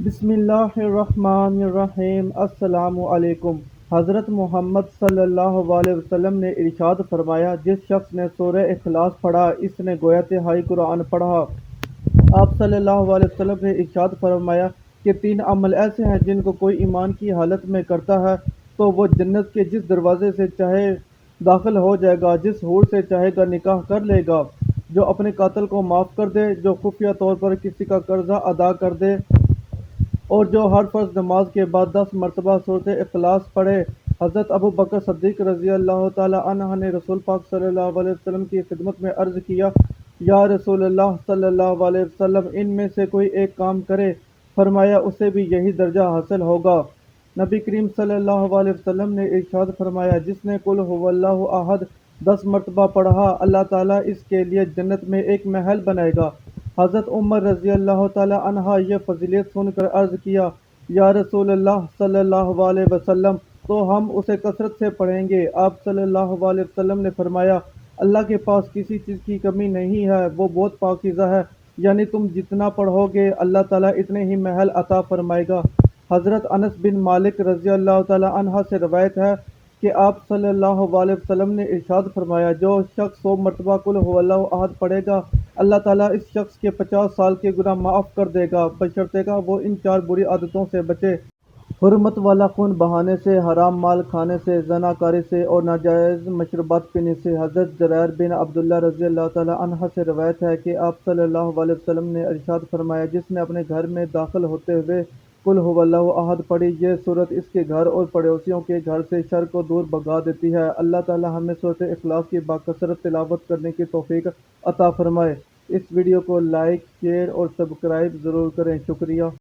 بسم اللہ الرحمن الرحیم۔ السلام علیکم۔ حضرت محمد صلی اللہ علیہ وسلم نے ارشاد فرمایا، جس شخص نے سورہ اخلاص پڑھا اس نے گویا تہائی قرآن پڑھا۔ آپ صلی اللہ علیہ وسلم نے ارشاد فرمایا کہ 3 عمل ایسے ہیں جن کو کوئی ایمان کی حالت میں کرتا ہے تو وہ جنت کے جس دروازے سے چاہے داخل ہو جائے گا، جس حور سے چاہے گا نکاح کر لے گا، جو اپنے قاتل کو معاف کر دے، جو خفیہ طور پر کسی کا قرضہ ادا کر دے، اور جو ہر فرض نماز کے بعد 10 مرتبہ سورۃ اخلاص پڑھے۔ حضرت ابو بکر صدیق رضی اللہ تعالی عنہ نے رسول پاک صلی اللہ علیہ وسلم کی خدمت میں عرض کیا، یا رسول اللہ صلی اللہ علیہ وسلم، ان میں سے کوئی ایک کام کرے، فرمایا اسے بھی یہی درجہ حاصل ہوگا۔ نبی کریم صلی اللہ علیہ وسلم نے ارشاد فرمایا، جس نے قل هو اللہ احد 10 مرتبہ پڑھا، اللہ تعالیٰ اس کے لیے جنت میں ایک محل بنائے گا۔ حضرت عمر رضی اللہ تعالی عنہ یہ فضیلت سن کر عرض کیا، یا رسول اللہ صلی اللہ علیہ وسلم، تو ہم اسے کثرت سے پڑھیں گے۔ آپ صلی اللہ علیہ وسلم نے فرمایا، اللہ کے پاس کسی چیز کی کمی نہیں ہے، وہ بہت پاکیزہ ہے، یعنی تم جتنا پڑھو گے اللہ تعالیٰ اتنے ہی محل عطا فرمائے گا۔ حضرت انس بن مالک رضی اللہ تعالی عنہ سے روایت ہے کہ آپ صلی اللہ علیہ وسلم نے ارشاد فرمایا، جو شخص 100 مرتبہ قل هو اللہ احد پڑھے گا، اللہ تعالیٰ اس شخص کے 50 سال کے گناہ معاف کر دے گا، بشرطے کہ وہ ان 4 بری عادتوں سے بچے: حرمت والا خون بہانے سے، حرام مال کھانے سے، زنا کاری سے اور ناجائز مشروبات پینے سے۔ حضرت جریر بن عبداللہ رضی اللہ تعالی عنہ سے روایت ہے کہ آپ صلی اللہ علیہ وسلم نے ارشاد فرمایا، جس نے اپنے گھر میں داخل ہوتے ہوئے قل هو اللہ احد پڑھی، یہ سورت اس کے گھر اور پڑوسیوں کے گھر سے شر کو دور بھگا دیتی ہے۔ اللہ تعالی ہمیں سورت اخلاص کی باکثرت تلاوت کرنے کی توفیق عطا فرمائے۔ اس ویڈیو کو لائک، شیئر اور سبسکرائب ضرور کریں۔ شکریہ۔